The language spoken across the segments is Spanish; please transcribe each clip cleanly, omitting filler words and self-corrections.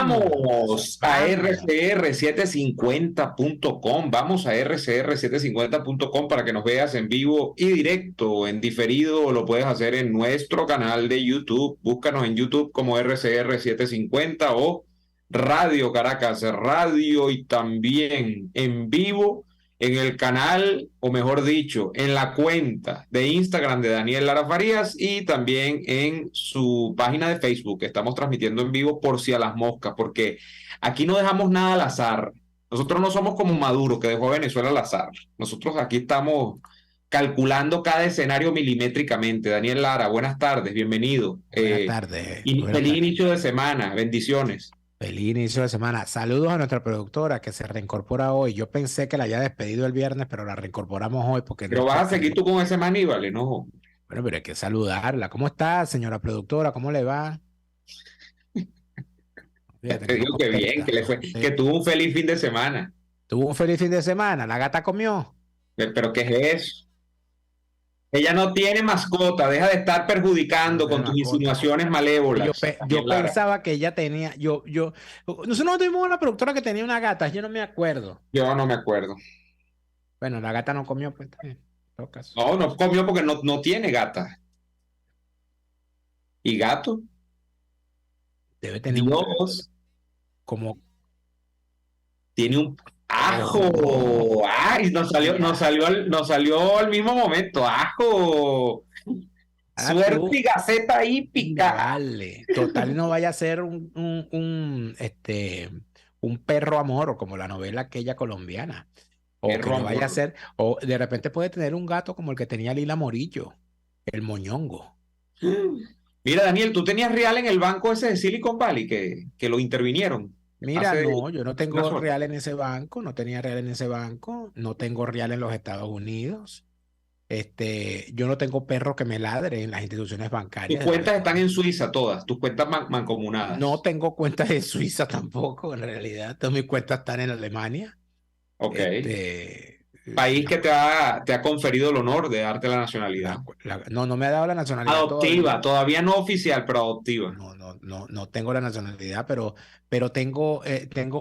Vamos a rcr750.com, vamos a rcr750.com para que nos veas en vivo y directo, en diferido, lo puedes hacer en nuestro canal de YouTube, búscanos en YouTube como RCR750 o Radio Caracas Radio y también en vivo en el canal, o mejor dicho, en la cuenta de Instagram de Daniel Lara Farías y también en su página de Facebook, que estamos transmitiendo en vivo por si a las moscas, porque aquí no dejamos nada al azar. Nosotros no somos como Maduro, que dejó a Venezuela al azar. Nosotros aquí estamos calculando cada escenario milimétricamente. Daniel Lara, buenas tardes, bienvenido. Buenas tardes. Feliz inicio de semana, bendiciones. Feliz inicio de semana. Saludos a nuestra productora que se reincorpora hoy. Yo pensé que la había despedido el viernes, pero la reincorporamos hoy porque... Pero vas a seguir tú con ese maní, ¿vale? No. Bueno, pero hay que saludarla. ¿Cómo está, señora productora? ¿Cómo le va? Fíjate, te digo que bien, que tuvo un feliz fin de semana. Tuvo un feliz fin de semana. ¿La gata comió? ¿Pero qué es eso? Ella no tiene mascota, deja de estar perjudicando con tus insinuaciones malévolas. Yo pensaba que ella tenía, nosotros no tuvimos una productora que tenía una gata, yo no me acuerdo. Yo no me acuerdo. Bueno, la gata no comió, pues también. No comió porque no tiene gata. ¿Y gato? Debe tener como... Tiene un... ¡Ajo! ¡Ay! Nos salió al mismo momento. ¡Ajo! Suerte y gaceta hípica. Vale. Total, no vaya a ser un perro amor, o como la novela aquella colombiana. O que no vaya a ser, o de repente puede tener un gato como el que tenía Lila Morillo, el moñongo. Mira, Daniel, tú tenías real en el banco ese de Silicon Valley que lo intervinieron. Mira, no, yo no tengo real en ese banco, no tenía real en ese banco, no tengo real en los Estados Unidos. Yo no tengo perro que me ladre en las instituciones bancarias. Tus cuentas están en Suiza todas, tus cuentas mancomunadas. No tengo cuentas en Suiza tampoco, en realidad. Todas mis cuentas están en Alemania. Ok. País que te ha conferido el honor de darte la nacionalidad. No me ha dado la nacionalidad. Adoptiva, todavía no oficial, pero adoptiva. No tengo la nacionalidad, pero tengo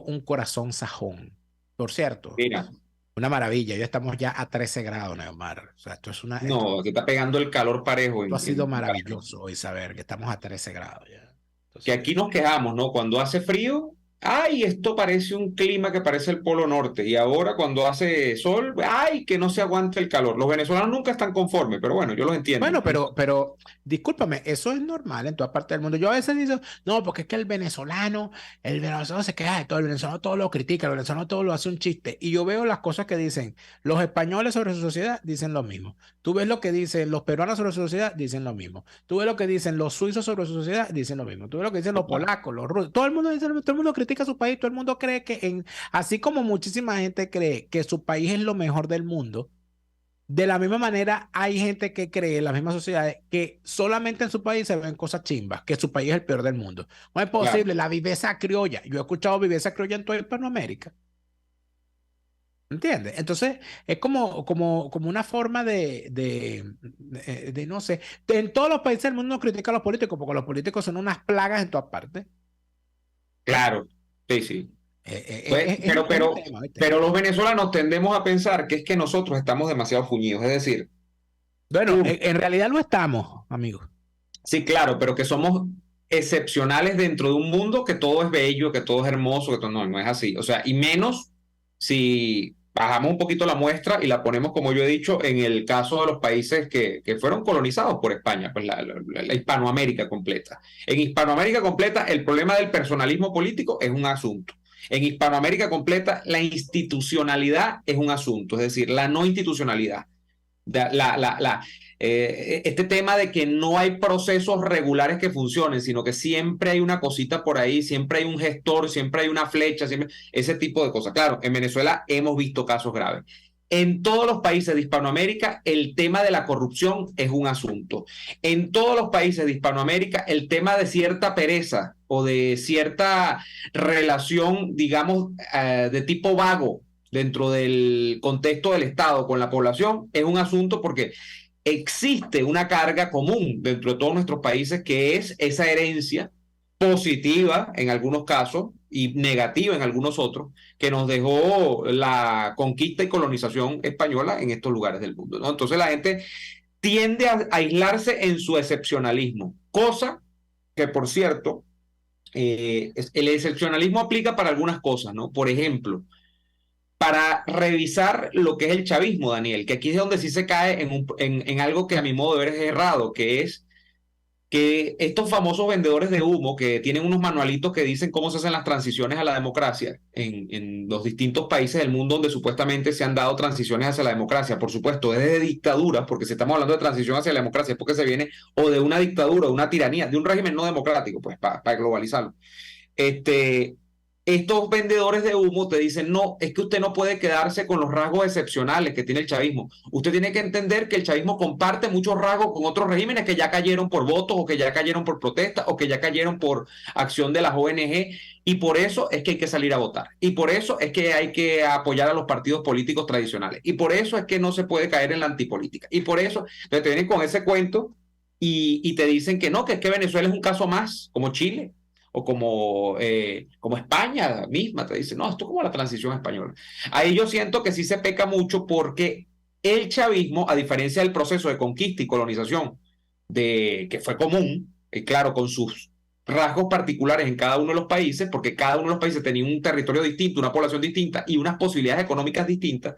un corazón sajón. Por cierto. Mira. Una maravilla, ya estamos ya a 13 grados, Neomar. O sea, esto es una... No, que está pegando el calor parejo. Esto ha sido maravilloso hoy saber que estamos a 13 grados ya. Entonces, que aquí nos quejamos, ¿no? Cuando hace frío, ¡ay! Esto parece un clima que parece el Polo Norte. Y ahora cuando hace sol, ¡ay! Que no se aguanta el calor. Los venezolanos nunca están conformes, pero bueno, yo los entiendo. Bueno, pero discúlpame, eso es normal en toda parte del mundo. Yo a veces digo, no, porque es que el venezolano se queja de todo, el venezolano todo lo critica, el venezolano todo lo hace un chiste. Y yo veo las cosas que dicen los españoles sobre su sociedad, dicen lo mismo. Tú ves lo que dicen los peruanos sobre su sociedad, dicen lo mismo. Tú ves lo que dicen los suizos sobre su sociedad, dicen lo mismo. Tú ves lo que dicen los polacos, los rusos. Todo el mundo dice, todo el mundo critica a su país, todo el mundo cree que así como muchísima gente cree que su país es lo mejor del mundo, de la misma manera hay gente que cree en las mismas sociedades que solamente en su país se ven cosas chimbas, que su país es el peor del mundo. No es posible, la viveza criolla. Yo he escuchado viveza criolla en toda Hispanoamérica. ¿Entiendes? Entonces, es como una forma de no sé. En todos los países del mundo nos critican a los políticos, porque los políticos son unas plagas en todas partes. Claro, sí. Pero los venezolanos tendemos a pensar que es que nosotros estamos demasiado fuñidos, es decir... Bueno, en realidad lo estamos, amigos. Sí, claro, pero que somos excepcionales dentro de un mundo que todo es bello, que todo es hermoso, que todo no es así. O sea, y menos si bajamos un poquito la muestra y la ponemos, como yo he dicho, en el caso de los países que fueron colonizados por España, pues la Hispanoamérica completa. En Hispanoamérica completa, el problema del personalismo político es un asunto. En Hispanoamérica completa, la institucionalidad es un asunto, es decir, la no institucionalidad. Este tema de que no hay procesos regulares que funcionen, sino que siempre hay una cosita por ahí, siempre hay un gestor, siempre hay una flecha, ese tipo de cosas. Claro, en Venezuela hemos visto casos graves. En todos los países de Hispanoamérica, el tema de la corrupción es un asunto. En todos los países de Hispanoamérica, el tema de cierta pereza o de cierta relación, digamos, de tipo vago dentro del contexto del Estado con la población es un asunto porque existe una carga común dentro de todos nuestros países que es esa herencia positiva en algunos casos y negativa en algunos otros, que nos dejó la conquista y colonización española en estos lugares del mundo, ¿no? Entonces la gente tiende a aislarse en su excepcionalismo, cosa que, por cierto, el excepcionalismo aplica para algunas cosas, ¿no? Por ejemplo, para revisar lo que es el chavismo, Daniel, que aquí es donde sí se cae en algo que a mi modo de ver es errado, que es que estos famosos vendedores de humo que tienen unos manualitos que dicen cómo se hacen las transiciones a la democracia en los distintos países del mundo donde supuestamente se han dado transiciones hacia la democracia, por supuesto, desde dictaduras, porque si estamos hablando de transición hacia la democracia es porque se viene o de una dictadura, de una tiranía, de un régimen no democrático, pues para globalizarlo. Este, Estos vendedores de humo te dicen, no, es que usted no puede quedarse con los rasgos excepcionales que tiene el chavismo. Usted tiene que entender que el chavismo comparte muchos rasgos con otros regímenes que ya cayeron por votos o que ya cayeron por protestas o que ya cayeron por acción de las ONG y por eso es que hay que salir a votar. Y por eso es que hay que apoyar a los partidos políticos tradicionales. Y por eso es que no se puede caer en la antipolítica. Y por eso te vienen con ese cuento y te dicen que no, que es que Venezuela es un caso más, como Chile o como España misma, te dice, no, esto es como la transición española. Ahí yo siento que sí se peca mucho porque el chavismo, a diferencia del proceso de conquista y colonización que fue común, claro, con sus rasgos particulares en cada uno de los países, porque cada uno de los países tenía un territorio distinto, una población distinta y unas posibilidades económicas distintas.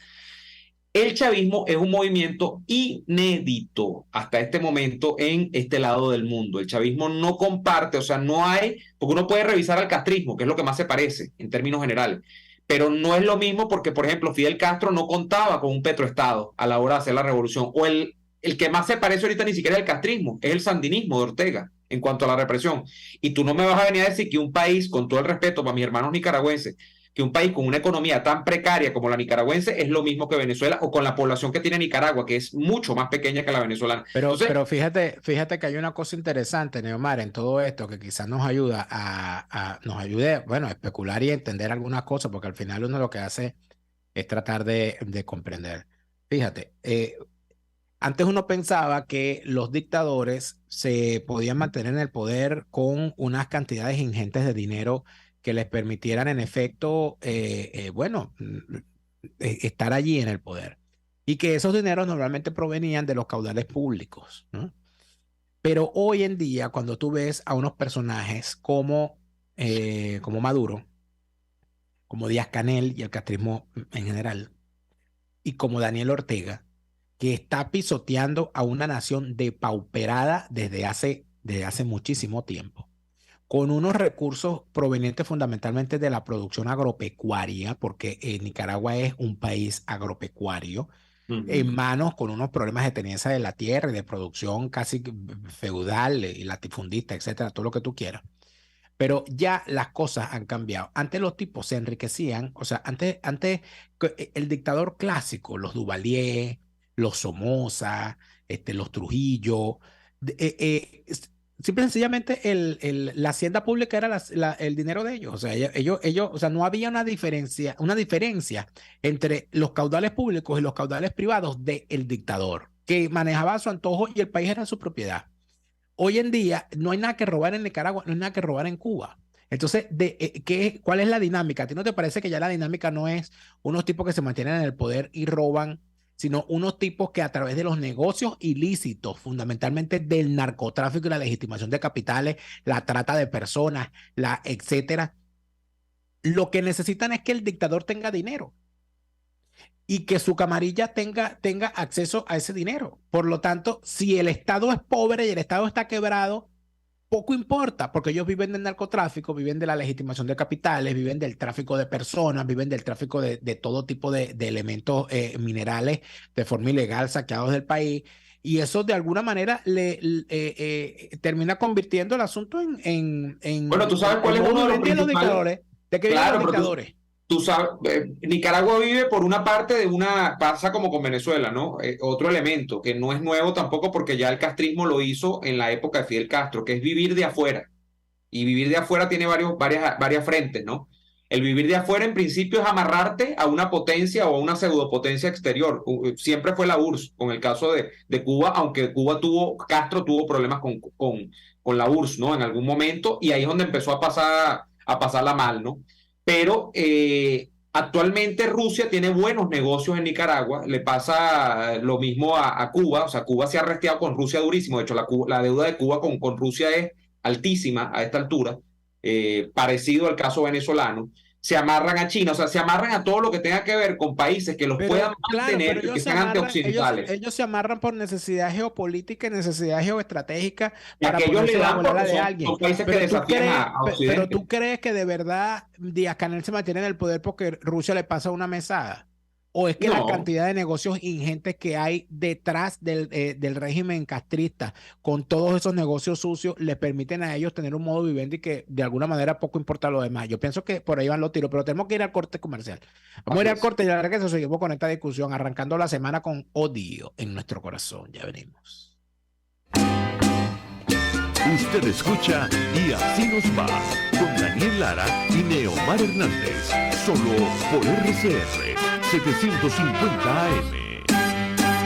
El chavismo es un movimiento inédito hasta este momento en este lado del mundo. El chavismo no comparte, o sea, no hay, porque uno puede revisar al castrismo, que es lo que más se parece en términos generales, pero no es lo mismo porque, por ejemplo, Fidel Castro no contaba con un petroestado a la hora de hacer la revolución, o el que más se parece ahorita ni siquiera es el castrismo, es el sandinismo de Ortega en cuanto a la represión. Y tú no me vas a venir a decir que un país, con todo el respeto para mis hermanos nicaragüenses, que un país con una economía tan precaria como la nicaragüense es lo mismo que Venezuela o con la población que tiene Nicaragua, que es mucho más pequeña que la venezolana. Entonces, Pero fíjate que hay una cosa interesante, Neomar, en todo esto que quizás nos ayuda nos ayude, bueno, a especular y a entender algunas cosas, porque al final uno lo que hace es tratar de comprender. Fíjate, antes uno pensaba que los dictadores se podían mantener en el poder con unas cantidades ingentes de dinero que les permitieran, en efecto, bueno, estar allí en el poder. Y que esos dineros normalmente provenían de los caudales públicos, ¿no? Pero hoy en día, cuando tú ves a unos personajes como Maduro, como Díaz-Canel y el castrismo en general, y como Daniel Ortega, que está pisoteando a una nación depauperada desde hace muchísimo tiempo, con unos recursos provenientes fundamentalmente de la producción agropecuaria, porque Nicaragua es un país agropecuario, en manos con unos problemas de tenencia de la tierra y de producción casi feudal y latifundista, etcétera, todo lo que tú quieras. Pero ya las cosas han cambiado. Antes los tipos se enriquecían, o sea, antes el dictador clásico, los Duvalier, los Somoza, los Trujillo, simple y sencillamente la hacienda pública era el dinero de ellos. O sea, o sea, no había una diferencia entre los caudales públicos y los caudales privados del dictador, que manejaba a su antojo y el país era su propiedad. Hoy en día no hay nada que robar en Nicaragua, no hay nada que robar en Cuba. Entonces, ¿cuál es la dinámica? ¿A ti no te parece que ya la dinámica no es unos tipos que se mantienen en el poder y roban, sino unos tipos que a través de los negocios ilícitos, fundamentalmente del narcotráfico y la legitimación de capitales, la trata de personas, etcétera, lo que necesitan es que el dictador tenga dinero y que su camarilla tenga acceso a ese dinero? Por lo tanto, si el Estado es pobre y el Estado está quebrado, poco importa, porque ellos viven del narcotráfico, viven de la legitimación de capitales, viven del tráfico de personas, viven del tráfico de todo tipo de elementos minerales de forma ilegal saqueados del país. Y eso de alguna manera termina convirtiendo el asunto bueno, tú sabes cuál es modo uno de los vivendi de los principales. dictadores. ¿De qué viven los Claro, pero dictadores? tú sabes, Nicaragua vive por una parte pasa como con Venezuela, ¿no? Otro elemento que no es nuevo tampoco porque ya el castrismo lo hizo en la época de Fidel Castro, que es vivir de afuera. Y vivir de afuera tiene varias frentes, ¿no? El vivir de afuera en principio es amarrarte a una potencia o a una pseudopotencia exterior. Siempre fue la URSS, con el caso de Cuba, aunque Castro tuvo problemas con la URSS, ¿no? En algún momento, y ahí es donde empezó a pasarla mal, ¿no? Pero actualmente Rusia tiene buenos negocios en Nicaragua, le pasa lo mismo a Cuba, o sea, Cuba se ha resteado con Rusia durísimo, de hecho la deuda de Cuba con Rusia es altísima a esta altura, parecido al caso venezolano, se amarran a China, o sea, se amarran a todo lo que tenga que ver con países que los puedan Claro, pero mantener y que ellos se sean amarran, antioccidentales. ellos se amarran por necesidad geopolítica y necesidad geoestratégica Y a para que ellos le ponerse dan bajo el ala porque de son alguien. países que Pero tú desafían crees, a pero Occidente. tú crees que de verdad Díaz-Canel se mantiene en el poder porque Rusia le pasa una mesada. ¿O es que la No, cantidad de negocios ingentes que hay detrás del régimen castrista, con todos esos negocios sucios, le permiten a ellos tener un modo vivendi que de alguna manera poco importa lo demás? Yo pienso que por ahí van los tiros, pero tenemos que ir al corte comercial. Vamos a ir así al es. corte y la verdad que eso seguimos con esta discusión, arrancando la semana con odio en nuestro corazón. Ya venimos. Usted escucha Y Así Nos Va con Daniel Lara y Neomar Hernández, solo por RCR 750 AM.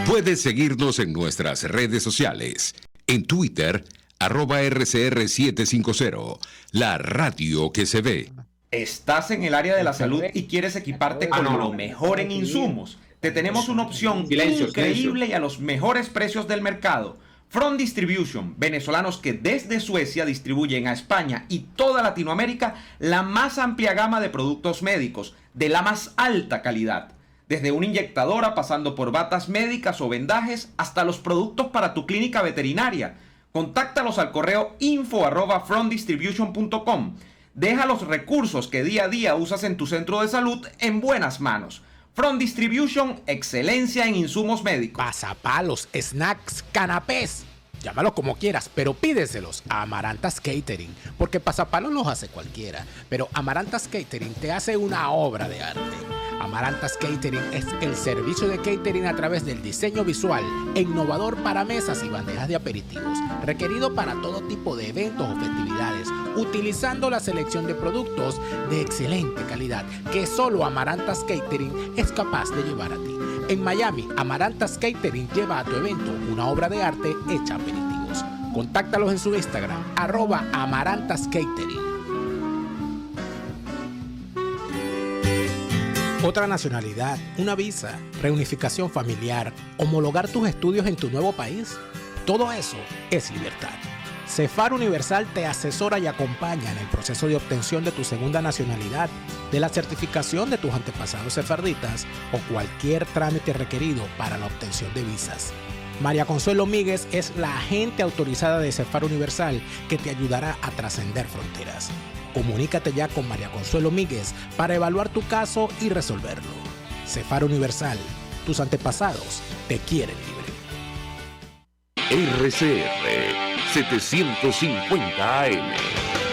Puedes seguirnos en nuestras redes sociales. En Twitter, @RCR750, la radio que se ve. ¿Estás en el área de la salud y quieres equiparte con lo mejor en insumos? Te tenemos una opción increíble y a los mejores precios del mercado. Front Distribution, venezolanos que desde Suecia distribuyen a España y toda Latinoamérica la más amplia gama de productos médicos de la más alta calidad. Desde una inyectadora pasando por batas médicas o vendajes hasta los productos para tu clínica veterinaria. Contáctalos al correo info@frontdistribution.com. Deja los recursos que día a día usas en tu centro de salud en buenas manos. Front Distribution, excelencia en insumos médicos. Pasapalos, snacks, canapés. Llámalos como quieras, pero pídeselos a Amarantas Catering, porque pasapalos los hace cualquiera, pero Amarantas Catering te hace una obra de arte. Amarantas Catering es el servicio de catering a través del diseño visual e innovador para mesas y bandejas de aperitivos, requerido para todo tipo de eventos o festividades, utilizando la selección de productos de excelente calidad que solo Amarantas Catering es capaz de llevar a ti. En Miami, Amarantas Catering lleva a tu evento una obra de arte hecha aperitivos. Contáctalos en su Instagram, @AmarantasCatering. Otra nacionalidad, una visa, reunificación familiar, homologar tus estudios en tu nuevo país. Todo eso es libertad. Cefar Universal te asesora y acompaña en el proceso de obtención de tu segunda nacionalidad, de la certificación de tus antepasados sefarditas o cualquier trámite requerido para la obtención de visas. María Consuelo Míguez es la agente autorizada de Cefar Universal que te ayudará a trascender fronteras. Comunícate ya con María Consuelo Míguez para evaluar tu caso y resolverlo. Cefar Universal, tus antepasados te quieren libre. RCR 750 AM,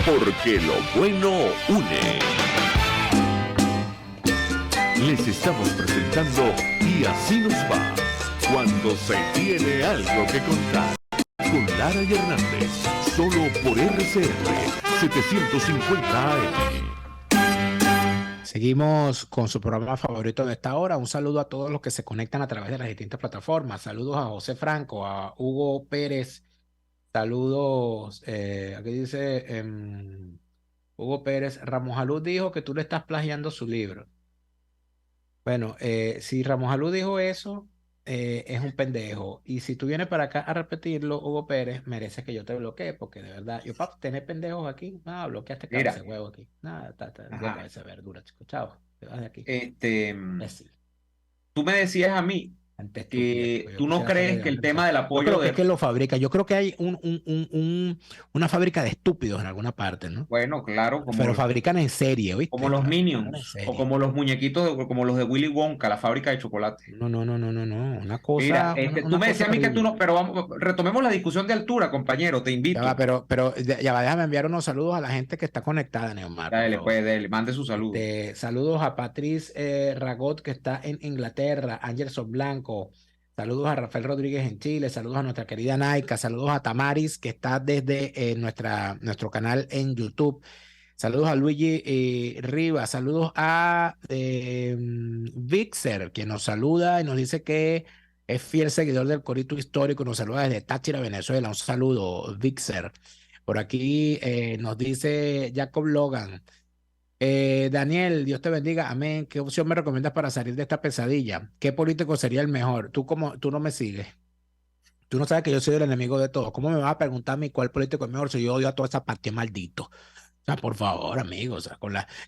porque lo bueno une. Les estamos presentando Y Así Nos Va, cuando se tiene algo que contar. Con Lara y Hernández, solo por RCR 750 AM. Seguimos con su programa favorito de esta hora. Un saludo a todos los que se conectan a través de las distintas plataformas. Saludos a José Franco, a Hugo Pérez. Saludos, aquí dice Hugo Pérez. Ramos Alud dijo que tú le estás plagiando su libro. Bueno, si Ramos Alud dijo eso, es un pendejo. Y si tú vienes para acá a repetirlo, Hugo Pérez, merece que yo te bloquee, porque de verdad, yo para tener pendejos aquí, no, bloqueaste cabeza de huevo aquí. Nada, deja esa verdura, chico. Chao, te vas de aquí. Tú me decías a mí que tú no crees que el tema del apoyo yo creo que es que lo fabrica. Yo creo que hay una fábrica de estúpidos en alguna parte, ¿no? Bueno, claro, Pero fabrican en serie, ¿viste? como los Minions o como los muñequitos, como los de Willy Wonka, la fábrica de chocolate. No, una cosa. Mira, tú me decías a mí que tú terrible. no, pero vamos, retomemos la discusión de altura, compañero, te invito. Ya va, pero ya va, déjame enviar unos saludos a la gente que está conectada, Neomar. Dale, pues, dale, mande su saludo. Saludos a Patrice Ragot, que está en Inglaterra, Angelson Blanco. Saludos a Rafael Rodríguez en Chile, saludos a nuestra querida Naika, saludos a Tamaris, que está desde nuestro canal en YouTube. Saludos a Luigi Rivas, saludos a Vixer, que nos saluda y nos dice que es fiel seguidor del Corito Histórico, nos saluda desde Táchira, Venezuela. Un saludo, Vixer. Por aquí nos dice Jacob Logan. Daniel, Dios te bendiga, amén. ¿Qué opción me recomiendas para salir de esta pesadilla? ¿Qué político sería el mejor? Tú no me sigues. Tú no sabes que yo soy el enemigo de todos. ¿Cómo me vas a preguntar a mí cuál político es mejor si yo odio a toda esa parte maldito? O sea, por favor, amigo, o sea,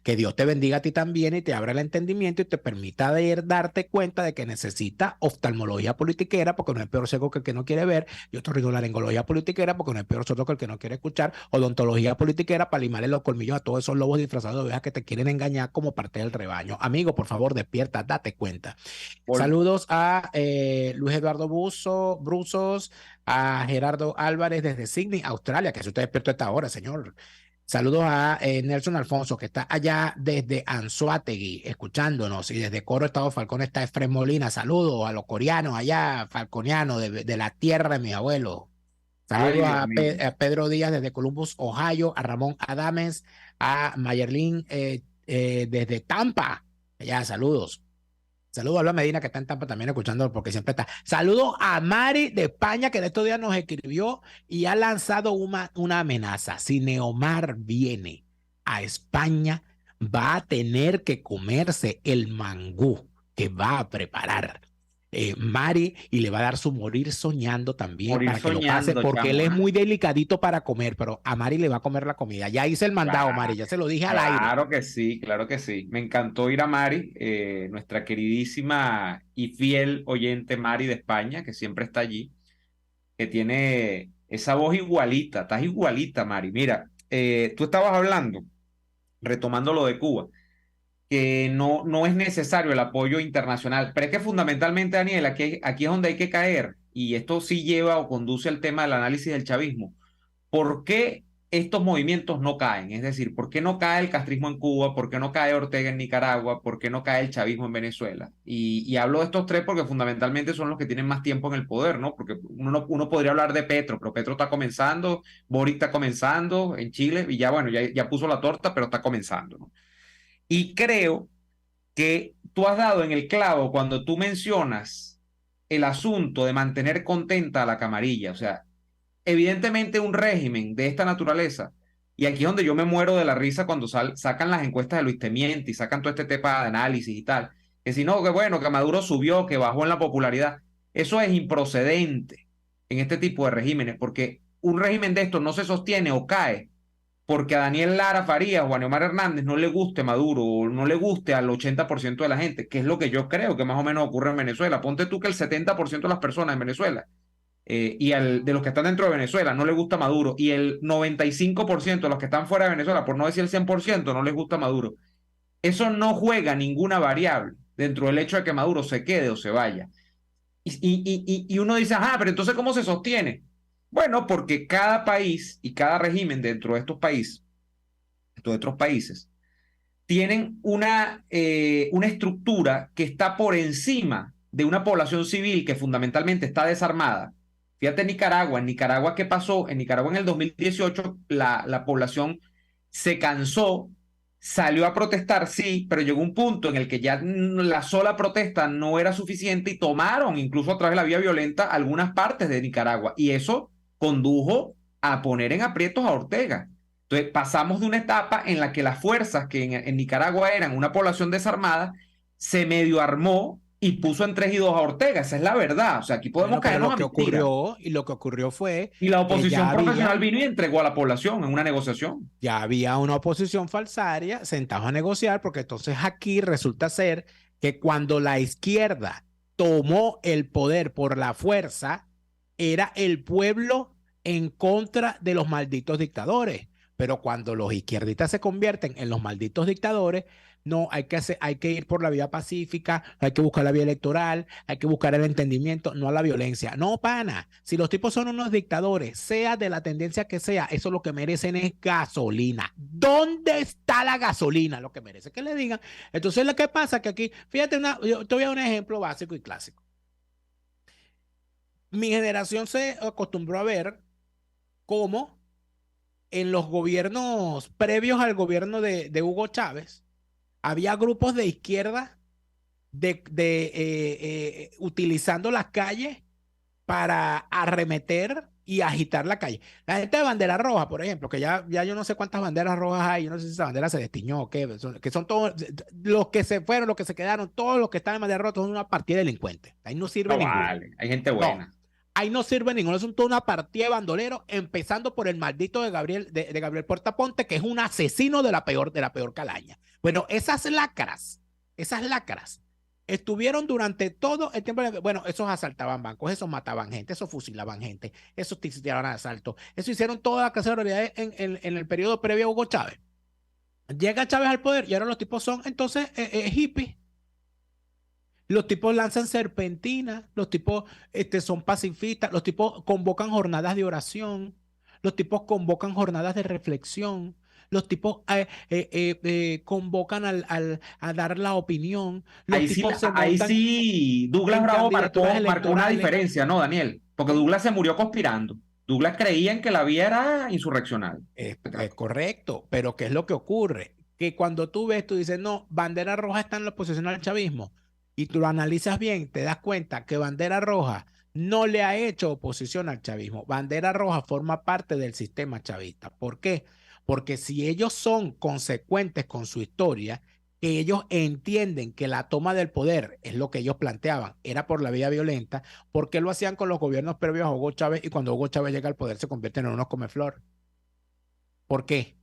que Dios te bendiga a ti también y te abra el entendimiento y te permita darte cuenta de que necesita oftalmología politiquera porque no es peor ciego que el que no quiere ver, y otorrinolaringología politiquera porque no es peor sordo que el que no quiere escuchar, odontología politiquera para limarle los colmillos a todos esos lobos disfrazados de ovejas que te quieren engañar como parte del rebaño. Amigo, por favor, despierta, date cuenta. Saludos a Luis Eduardo Bruzos, a Gerardo Álvarez desde Sydney, Australia, que se usted despierto a esta hora, señor. Saludos a Nelson Alfonso, que está allá desde Anzoátegui, escuchándonos, y desde Coro, Estado Falcón, está Efrem Molina. Saludos a los coreanos allá, falconianos, de la tierra de mi abuelo. Saludos a Pedro Díaz desde Columbus, Ohio, a Ramón Adames, a Mayerlin desde Tampa. Allá, saludos. Saludos a Luis Medina, que está en Tampa también escuchando, porque siempre está. Saludos a Mari de España, que en estos días nos escribió y ha lanzado una amenaza. Si Neomar viene a España, va a tener que comerse el mangú que va a preparar Mari, y le va a dar su morir soñando también para que lo pase, porque él es muy delicadito para comer, pero a Mari le va a comer la comida. Ya hice el mandado, Mari, ya se lo dije al aire. Claro que sí, claro que sí. Me encantó ir a Mari, nuestra queridísima y fiel oyente Mari de España, que siempre está allí, que tiene esa voz igualita, estás igualita, Mari. Mira, tú estabas hablando, retomando lo de Cuba, que no es necesario el apoyo internacional, pero es que fundamentalmente, Daniel, aquí es donde hay que caer, y esto sí lleva o conduce al tema del análisis del chavismo. ¿Por qué estos movimientos no caen? Es decir, ¿por qué no cae el castrismo en Cuba? ¿Por qué no cae Ortega en Nicaragua? ¿Por qué no cae el chavismo en Venezuela? Y hablo de estos tres porque fundamentalmente son los que tienen más tiempo en el poder, ¿no? Porque uno podría hablar de Petro, pero Petro está comenzando, Boric está comenzando en Chile, y ya, bueno, ya puso la torta, pero está comenzando, ¿no? Y creo que tú has dado en el clavo cuando tú mencionas el asunto de mantener contenta a la camarilla. O sea, evidentemente un régimen de esta naturaleza, y aquí es donde yo me muero de la risa cuando sacan las encuestas de Luis Temiente y sacan todo este tema de análisis y tal, que si no, que bueno, que Maduro subió, que bajó en la popularidad. Eso es improcedente en este tipo de regímenes, porque un régimen de estos no se sostiene o cae porque a Daniel Lara Farías o a Neomar Hernández no le guste Maduro o no le guste al 80% de la gente, que es lo que yo creo que más o menos ocurre en Venezuela. Ponte tú que el 70% de las personas en Venezuela de los que están dentro de Venezuela no les gusta Maduro, y el 95% de los que están fuera de Venezuela, por no decir el 100%, no les gusta Maduro. Eso no juega ninguna variable dentro del hecho de que Maduro se quede o se vaya. Y uno dice, ajá, pero entonces ¿cómo se sostiene? Bueno, porque cada país y cada régimen dentro de estos países, dentro de otros países, tienen una estructura que está por encima de una población civil que fundamentalmente está desarmada. Fíjate en Nicaragua, ¿qué pasó? En Nicaragua en el 2018 la población se cansó, salió a protestar, sí, pero llegó un punto en el que ya la sola protesta no era suficiente y tomaron, incluso a través de la vía violenta, algunas partes de Nicaragua. Y eso condujo a poner en aprietos a Ortega. Entonces pasamos de una etapa en la que las fuerzas que en Nicaragua eran una población desarmada, se medio armó y puso en 3 y 2 a Ortega. Esa es la verdad. O sea, aquí podemos caernos a mentiras. Lo que ocurrió fue y la oposición profesional vino y entregó a la población en una negociación. Ya había una oposición falsaria sentados a negociar, porque entonces aquí resulta ser que cuando la izquierda tomó el poder por la fuerza, era el pueblo en contra de los malditos dictadores. Pero cuando los izquierdistas se convierten en los malditos dictadores, no, hay que ir por la vía pacífica, hay que buscar la vía electoral, hay que buscar el entendimiento, no a la violencia. No, pana, si los tipos son unos dictadores, sea de la tendencia que sea, eso lo que merecen es gasolina. ¿Dónde está la gasolina? Lo que merece que le digan. Entonces, lo que pasa es que aquí, fíjate, yo te voy a dar un ejemplo básico y clásico. Mi generación se acostumbró a ver cómo en los gobiernos previos al gobierno de Hugo Chávez, había grupos de izquierda utilizando las calles para arremeter y agitar la calle. La gente de bandera roja, por ejemplo, que ya yo no sé cuántas banderas rojas hay, yo no sé si esa bandera se destiñó o qué, que son todos los que se fueron, los que se quedaron, todos los que están en bandera roja son una partida de delincuentes. Ahí no sirve ninguno. Vale, hay gente buena. No, ahí no sirve ninguno, es toda una partida de bandoleros, empezando por el maldito de Gabriel Puertaponte, que es un asesino de la peor calaña. Bueno, esas lacras, estuvieron durante todo el tiempo. Bueno, esos asaltaban bancos, esos mataban gente, esos fusilaban gente, esos tiraban asaltos, eso hicieron toda la clase de barbaridades en el periodo previo a Hugo Chávez. Llega Chávez al poder y ahora los tipos son entonces hippies. Los tipos lanzan serpentinas, los tipos son pacifistas, los tipos convocan jornadas de oración, los tipos convocan jornadas de reflexión. Los tipos convocan a dar la opinión. Los ahí sí, Douglas Bravo marcó una diferencia, ¿no, Daniel? Porque Douglas se murió conspirando. Douglas creía en que la vía era insurreccional. Es correcto, pero ¿qué es lo que ocurre? Que cuando tú ves, tú dices, no, Bandera Roja está en la oposición al chavismo, y tú lo analizas bien, te das cuenta que Bandera Roja no le ha hecho oposición al chavismo. Bandera Roja forma parte del sistema chavista. ¿Por qué? Porque si ellos son consecuentes con su historia, que ellos entienden que la toma del poder es lo que ellos planteaban, era por la vía violenta, ¿por qué lo hacían con los gobiernos previos a Hugo Chávez y cuando Hugo Chávez llega al poder se convierten en unos comeflor? ¿Por qué?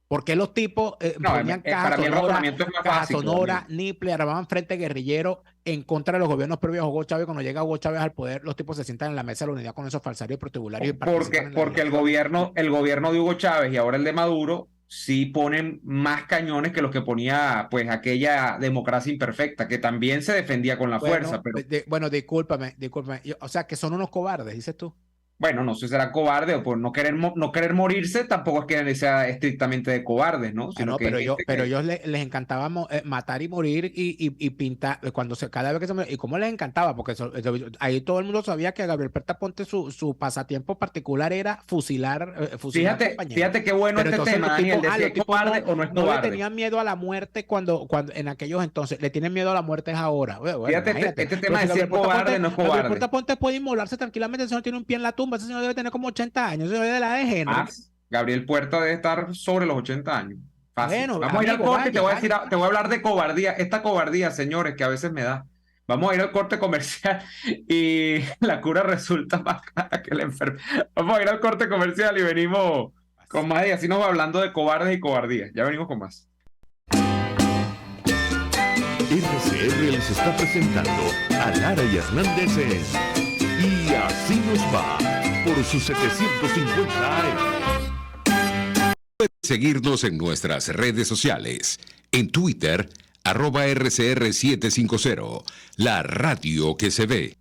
¿Por qué los tipos ponían Caja Sonora, Niple, armaban frente guerrillero en contra de los gobiernos previos a Hugo Chávez? Cuando llega Hugo Chávez al poder, los tipos se sientan en la mesa de la unidad con esos falsarios protubularios. Porque el gobierno de Hugo Chávez y ahora el de Maduro sí ponen más cañones que los que ponía pues aquella democracia imperfecta, que también se defendía con la fuerza. Pero... discúlpame. O sea, que son unos cobardes, dices tú. Bueno, no sé si será cobarde o por no querer morirse, tampoco es que sea estrictamente de cobardes, ¿no? Sino pero ellos les encantaba matar y morir y pintar cada vez que se moría. ¿Y cómo les encantaba? Porque ahí todo el mundo sabía que a Gabriel Puertaponte su pasatiempo particular era fusilar fíjate qué bueno pero este tema, Daniel, de si es cobarde o no es cobarde. No le tenían miedo a la muerte cuando en aquellos entonces, le tienen miedo a la muerte es ahora. Bueno, fíjate, este tema de si es cobarde o no es cobarde. Gabriel Puertaponte puede inmolarse tranquilamente, si no tiene un pie en la tumba. Ese señor debe tener como 80 años, ese de la de Henry. Gabriel Puerta debe estar sobre los 80 años. Fácil. Bueno, vamos a ir al corte y te voy a hablar de cobardía. Esta cobardía, señores, que a veces me da. Vamos a ir al corte comercial y la cura resulta más cara que la enfermedad. Vamos a ir al corte comercial y venimos con más y así nos va hablando de cobardes y cobardía. Ya venimos con más. RCR les está presentando a Lara y Hernández en Y Así Nos Va por sus 750 AM. Puedes seguirnos en nuestras redes sociales. En Twitter, @RCR750, la radio que se ve.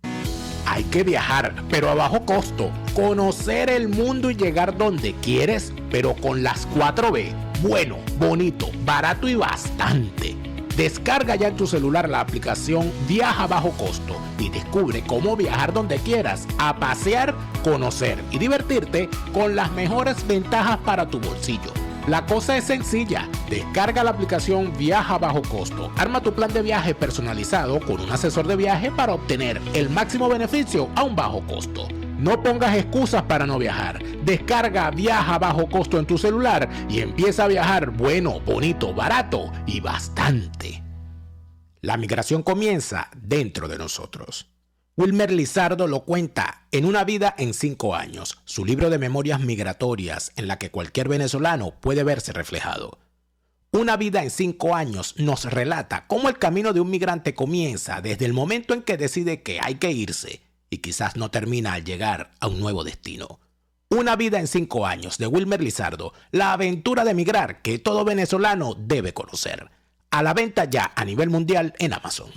Hay que viajar, pero a bajo costo. Conocer el mundo y llegar donde quieres, pero con las 4B. Bueno, bonito, barato y bastante. Descarga ya en tu celular la aplicación Viaja a Bajo Costo y descubre cómo viajar donde quieras, a pasear, conocer y divertirte con las mejores ventajas para tu bolsillo. La cosa es sencilla, descarga la aplicación Viaja a Bajo Costo, arma tu plan de viaje personalizado con un asesor de viaje para obtener el máximo beneficio a un bajo costo. No pongas excusas para no viajar. Descarga Viaja a Bajo Costo en tu celular y empieza a viajar bueno, bonito, barato y bastante. La migración comienza dentro de nosotros. Wilmer Lizardo lo cuenta en Una vida en 5 años, su libro de memorias migratorias en la que cualquier venezolano puede verse reflejado. Una vida en 5 años nos relata cómo el camino de un migrante comienza desde el momento en que decide que hay que irse y quizás no termina al llegar a un nuevo destino. Una vida en 5 años de Wilmer Lizardo, la aventura de emigrar que todo venezolano debe conocer. A la venta ya a nivel mundial en Amazon.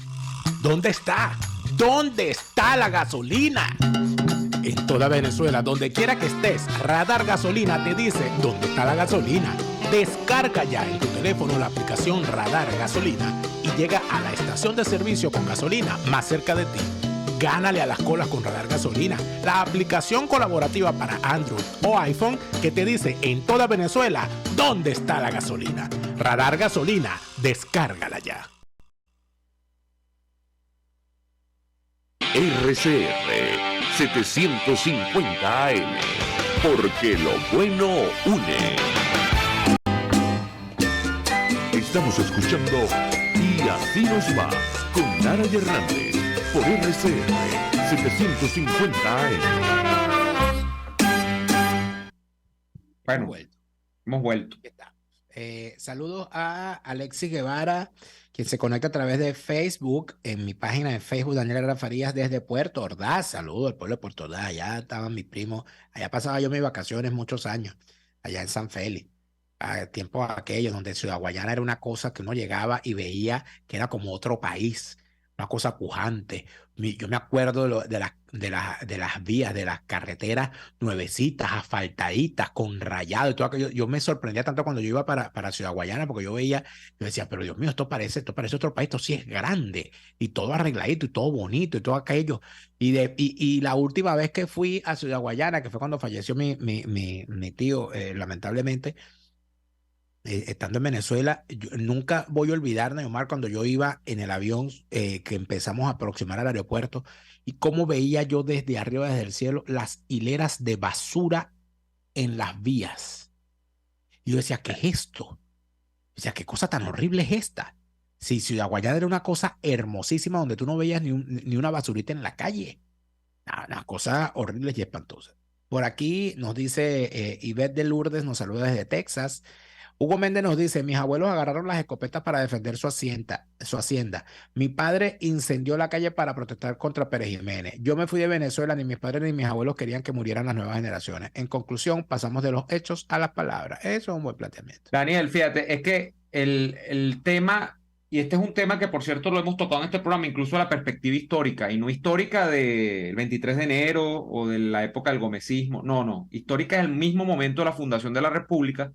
¿Dónde está? ¿Dónde está la gasolina? En toda Venezuela, donde quiera que estés, Radar Gasolina te dice dónde está la gasolina. Descarga ya en tu teléfono la aplicación Radar Gasolina y llega a la estación de servicio con gasolina más cerca de ti. Gánale a las colas con Radar Gasolina, la aplicación colaborativa para Android o iPhone que te dice en toda Venezuela dónde está la gasolina. Radar Gasolina, descárgala ya. RCR 750 AM, porque lo bueno une. Estamos escuchando Y Así Nos Va con Lara y Hernández por RCR 750 AM. Bueno, hemos vuelto. Saludos a Alexis Guevara, quien se conecta a través de Facebook, en mi página de Facebook, Daniel Herrera Farías, desde Puerto Ordaz. Saludos al pueblo de Puerto Ordaz. Allá estaban mis primos, allá pasaba yo mis vacaciones muchos años, allá en San Félix. A tiempos aquellos donde Ciudad Guayana era una cosa que uno llegaba y veía que era como otro país, una cosa pujante. Yo me acuerdo de las vías, de las carreteras nuevecitas, asfaltaditas, con rayado y todo aquello. Yo me sorprendía tanto cuando yo iba para Ciudad Guayana, porque yo decía, pero Dios mío, esto parece otro país, esto sí es grande, y todo arregladito, y todo bonito, y todo aquello. Y la última vez que fui a Ciudad Guayana, que fue cuando falleció mi tío, lamentablemente, estando en Venezuela, nunca voy a olvidar, Neomar, cuando yo iba en el avión, que empezamos a aproximar al aeropuerto, y cómo veía yo desde arriba, desde el cielo, las hileras de basura en las vías. Y yo decía, ¿qué es esto? O sea, ¿qué cosa tan horrible es esta? Si Ciudad Guayana era una cosa hermosísima donde tú no veías ni una basurita en la calle. Una cosa horrible y espantosa. Por aquí nos dice Ivette de Lourdes, nos saluda desde Texas. Hugo Méndez nos dice, mis abuelos agarraron las escopetas para defender su hacienda. Mi padre incendió la calle para protestar contra Pérez Jiménez. Yo me fui de Venezuela, ni mis padres ni mis abuelos querían que murieran las nuevas generaciones. En conclusión, pasamos de los hechos a las palabras. Eso es un buen planteamiento. Daniel, fíjate, es que el tema, y este es un tema que por cierto lo hemos tocado en este programa, incluso la perspectiva histórica, y no histórica del 23 de enero o de la época del gomecismo, no, histórica es el mismo momento de la fundación de la República,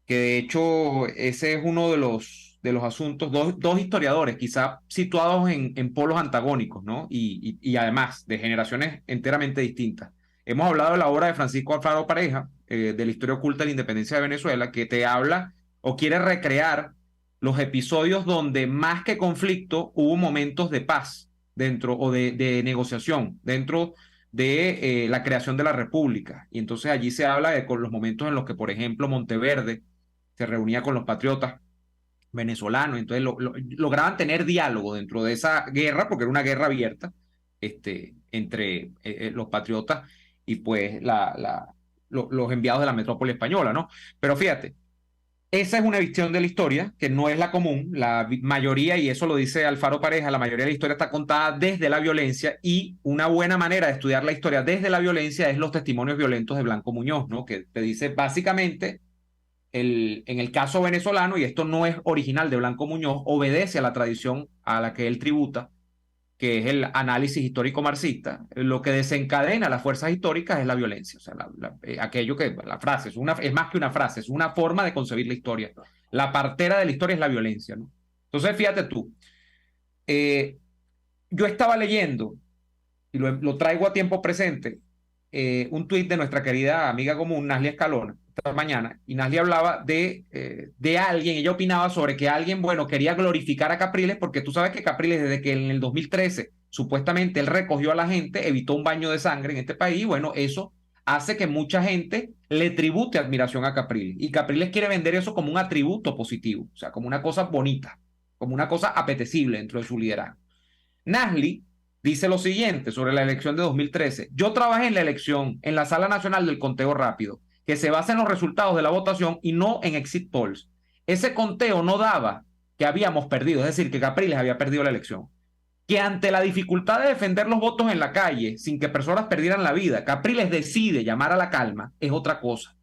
que de hecho ese es uno de los asuntos, dos historiadores quizá situados en polos antagónicos, ¿no? Y además de generaciones enteramente distintas. Hemos hablado de la obra de Francisco Alfaro Pareja, de la historia oculta de la independencia de Venezuela, que te habla o quiere recrear los episodios donde más que conflicto hubo momentos de paz dentro o de negociación dentro de la creación de la República. Y entonces allí se habla de con los momentos en los que, por ejemplo, Monteverde se reunía con los patriotas venezolanos, entonces lograban tener diálogo dentro de esa guerra, porque era una guerra abierta entre los patriotas y pues los enviados de la metrópoli española, ¿no? Pero fíjate, esa es una visión de la historia que no es la común, la mayoría, y eso lo dice Alfaro Pareja, la mayoría de la historia está contada desde la violencia, y una buena manera de estudiar la historia desde la violencia es los testimonios violentos de Blanco Muñoz, ¿no? Que te dice básicamente en el caso venezolano, y esto no es original de Blanco Muñoz, obedece a la tradición a la que él tributa, que es el análisis histórico marxista. Lo que desencadena las fuerzas históricas es la violencia. O sea, aquello que la frase es más que una frase, es una forma de concebir la historia. La partera de la historia es la violencia, ¿no? Entonces, fíjate tú, yo estaba leyendo, y lo traigo a tiempo presente, un tuit de nuestra querida amiga común, Naslia Escalona, esta mañana, y Naslia hablaba de alguien, ella opinaba sobre que alguien, bueno, quería glorificar a Capriles, porque tú sabes que Capriles, desde que en el 2013, supuestamente él recogió a la gente, evitó un baño de sangre en este país, y bueno, eso hace que mucha gente le tribute admiración a Capriles, y Capriles quiere vender eso como un atributo positivo, o sea, como una cosa bonita, como una cosa apetecible dentro de su liderazgo. Nasli dice lo siguiente sobre la elección de 2013. Yo trabajé en la elección en la Sala Nacional del Conteo Rápido, que se basa en los resultados de la votación y no en exit polls. Ese conteo no daba que habíamos perdido, es decir, que Capriles había perdido la elección. Que ante la dificultad de defender los votos en la calle sin que personas perdieran la vida, Capriles decide llamar a la calma, es otra cosa.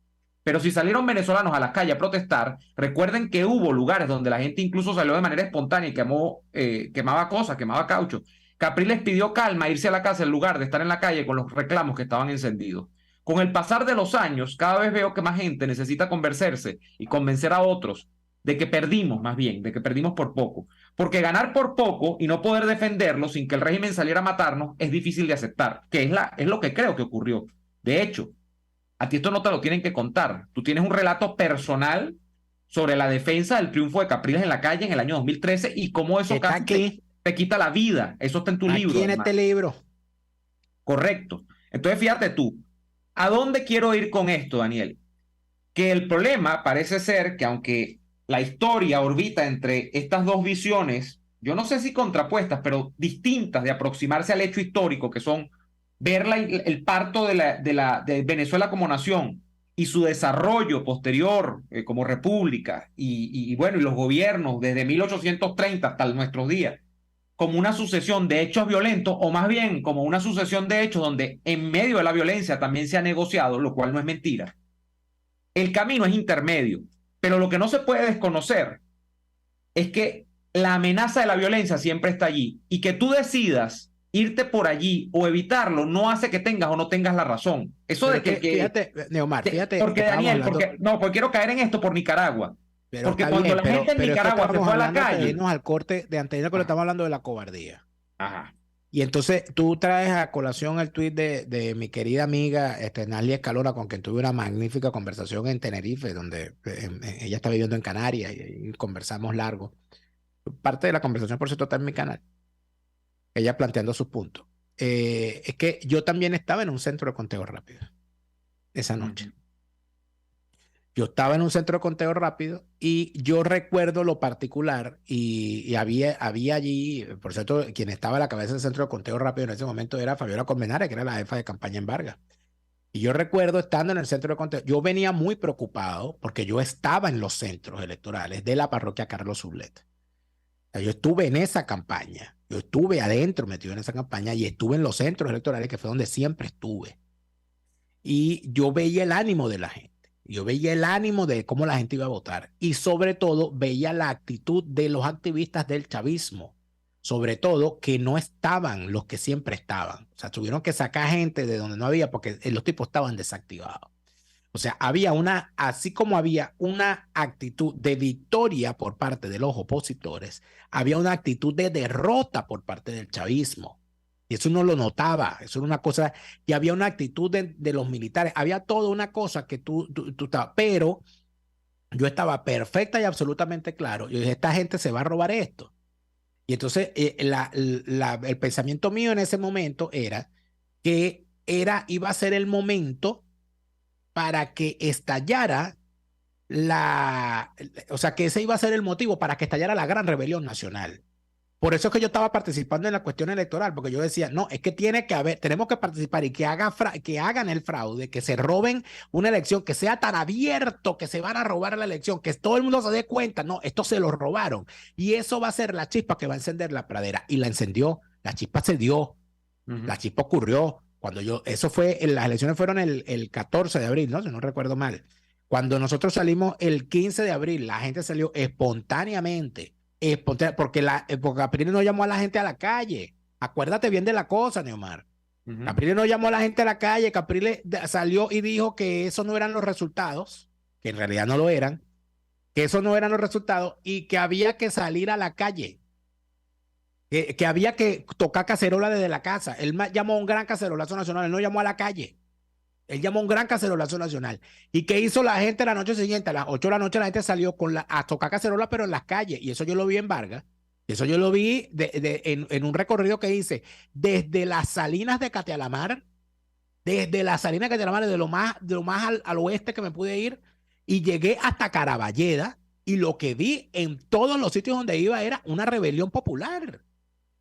Pero si salieron venezolanos a las calles a protestar, recuerden que hubo lugares donde la gente incluso salió de manera espontánea y quemaba cosas, quemaba caucho. Capriles pidió calma, irse a la casa en lugar de estar en la calle con los reclamos que estaban encendidos. Con el pasar de los años, cada vez veo que más gente necesita convencerse y convencer a otros de que perdimos más bien, de que perdimos por poco. Porque ganar por poco y no poder defenderlo sin que el régimen saliera a matarnos es difícil de aceptar, que es lo que creo que ocurrió. De hecho, a ti esto no te lo tienen que contar. Tú tienes un relato personal sobre la defensa del triunfo de Capriles en la calle en el año 2013 y cómo eso casi te quita la vida. Eso está en tu libro. Aquí en este libro. Correcto. Entonces, fíjate tú, ¿a dónde quiero ir con esto, Daniel? Que el problema parece ser que aunque la historia orbita entre estas dos visiones, yo no sé si contrapuestas, pero distintas de aproximarse al hecho histórico, que son ver el parto de Venezuela como nación y su desarrollo posterior como república y bueno, y los gobiernos desde 1830 hasta nuestros días, como una sucesión de hechos violentos, o más bien como una sucesión de hechos donde en medio de la violencia también se ha negociado, lo cual no es mentira. El camino es intermedio, pero lo que no se puede desconocer es que la amenaza de la violencia siempre está allí y que tú decidas irte por allí o evitarlo no hace que tengas o no tengas la razón. Eso pero de que... Fíjate, Neomar, fíjate. Porque Daniel, porque quiero caer en esto por Nicaragua. Pero porque cuando la gente en Nicaragua se fue a la calle... Irnos al corte de antes, cuando estamos hablando de la cobardía. Ajá. Y entonces tú traes a colación el tuit de mi querida amiga Natalia Escalona, con quien tuve una magnífica conversación en Tenerife, donde ella está viviendo en Canarias y conversamos largo. Parte de la conversación, por cierto, está en mi canal. Ella planteando sus puntos. Es que yo también estaba en un centro de conteo rápido esa noche. Yo estaba en un centro de conteo rápido y yo recuerdo lo particular y había allí, por cierto, quien estaba a la cabeza del centro de conteo rápido en ese momento era Fabiola Colmenares, que era la jefa de campaña en Vargas. Y yo recuerdo estando en el centro de conteo, yo venía muy preocupado porque yo estaba en los centros electorales de la parroquia Carlos Sublet. O sea, yo estuve en esa campaña, yo estuve adentro metido en esa campaña y estuve en los centros electorales, que fue donde siempre estuve. Y yo veía el ánimo de la gente. Yo veía el ánimo de cómo la gente iba a votar y sobre todo veía la actitud de los activistas del chavismo, sobre todo que no estaban los que siempre estaban. O sea, tuvieron que sacar gente de donde no había porque los tipos estaban desactivados. O sea, así como había una actitud de victoria por parte de los opositores, había una actitud de derrota por parte del chavismo. Y eso uno lo notaba, eso era una cosa, y había una actitud de los militares, había toda una cosa que tú estabas, pero yo estaba perfecta y absolutamente claro. Yo dije, esta gente se va a robar esto. Y entonces el pensamiento mío en ese momento era que iba a ser el momento para que estallara o sea, que ese iba a ser el motivo para que estallara la gran rebelión nacional. Por eso es que yo estaba participando en la cuestión electoral, porque yo decía, no, es que tenemos que participar y que hagan el fraude, que se roben una elección, que sea tan abierto que se van a robar la elección, que todo el mundo se dé cuenta, no, esto se lo robaron. Y eso va a ser la chispa que va a encender la pradera. Y la encendió, la chispa se dio, la chispa ocurrió. Las elecciones fueron el 14 de abril, ¿no? Si no recuerdo mal. Cuando nosotros salimos el 15 de abril, la gente salió espontáneamente. Porque Capriles no llamó a la gente a la calle. Acuérdate bien de la cosa, Neomar. Capriles no llamó a la gente a la calle. Capriles salió y dijo que esos no eran los resultados, que en realidad no lo eran, que esos no eran los resultados y que había que salir a la calle, que había que tocar cacerola desde la casa. Él llamó a un gran cacerolazo nacional, él no llamó a la calle. Él llamó un gran cacerolazo nacional. ¿Y qué hizo la gente la noche siguiente? A las 8 de la noche la gente salió a tocar cacerola, pero en las calles. Y eso yo lo vi en Vargas. Eso yo lo vi en un recorrido que hice desde las Salinas de Catealamar, desde lo más al oeste que me pude ir, y llegué hasta Caraballeda. Y lo que vi en todos los sitios donde iba era una rebelión popular.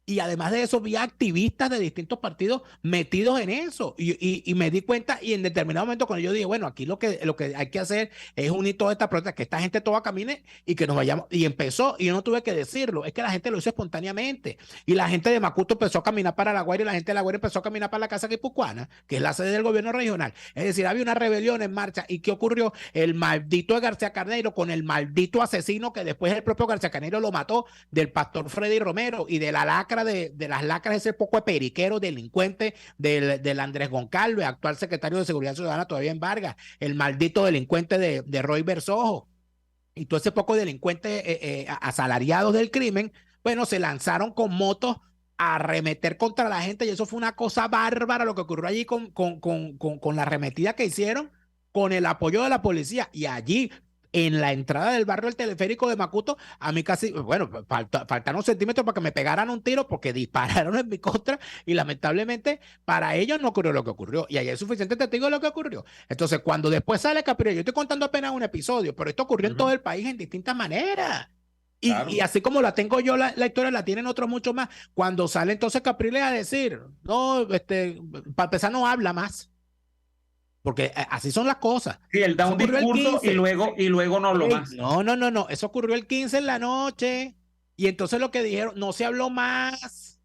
Y además de eso, vi activistas de distintos partidos metidos en eso. Y me di cuenta, y en determinado momento, cuando yo dije, bueno, aquí lo que hay que hacer es unir toda esta protesta, que esta gente toda camine y que nos vayamos. Y empezó, y yo no tuve que decirlo, es que la gente lo hizo espontáneamente. Y la gente de Macuto empezó a caminar para La Guaira, y la gente de La Guaira empezó a caminar para la Casa Guipuzcoana, que es la sede del gobierno regional. Es decir, había una rebelión en marcha. ¿Y qué ocurrió? El maldito de García Carneiro con el maldito asesino que después el propio García Carneiro lo mató, del pastor Freddy Romero y de la lacra de las lacras, ese poco de periquero, delincuente del Andrés Goncalves, actual secretario de Seguridad Ciudadana todavía en Vargas, el maldito delincuente de Roy Berzojo. y todo ese poco delincuentes asalariados del crimen, bueno, se lanzaron con motos a arremeter contra la gente y eso fue una cosa bárbara lo que ocurrió allí con la arremetida que hicieron con el apoyo de la policía. Y allí, en la entrada del barrio del Teleférico de Macuto, a mí casi, bueno, faltaron centímetros para que me pegaran un tiro porque dispararon en mi contra y lamentablemente para ellos no ocurrió lo que ocurrió. Y ahí es suficiente testigo de lo que ocurrió. Entonces, cuando después sale Capriles, yo estoy contando apenas un episodio, pero esto ocurrió en todo el país en distintas maneras. Claro. Y así como la tengo yo, la historia la tienen otros mucho más. Cuando sale entonces Capriles a decir, no, para empezar no habla más. Porque así son las cosas. Sí, él da un discurso y luego no habló más. No. Eso ocurrió el 15 en la noche. Y entonces lo que dijeron, no se habló más.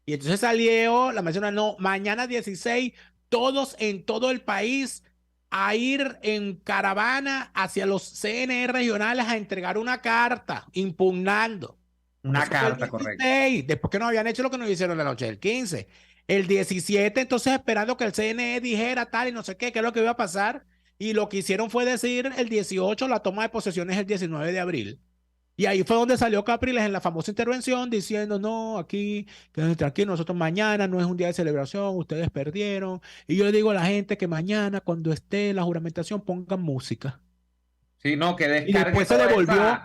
Y entonces salió la mención, no, mañana 16, todos en todo el país a ir en caravana hacia los CNE regionales a entregar una carta impugnando. Una carta, correcto. Después que no habían hecho lo que nos hicieron la noche del 15. El 17, entonces esperando que el CNE dijera tal y no sé qué es lo que iba a pasar. Y lo que hicieron fue decir el 18, la toma de posesión es el 19 de abril. Y ahí fue donde salió Capriles en la famosa intervención diciendo, no, aquí, quédense tranquilos, nosotros mañana no es un día de celebración, ustedes perdieron. Y yo le digo a la gente que mañana, cuando esté la juramentación, pongan música. Sí, no, que descargue. Y después se devolvió.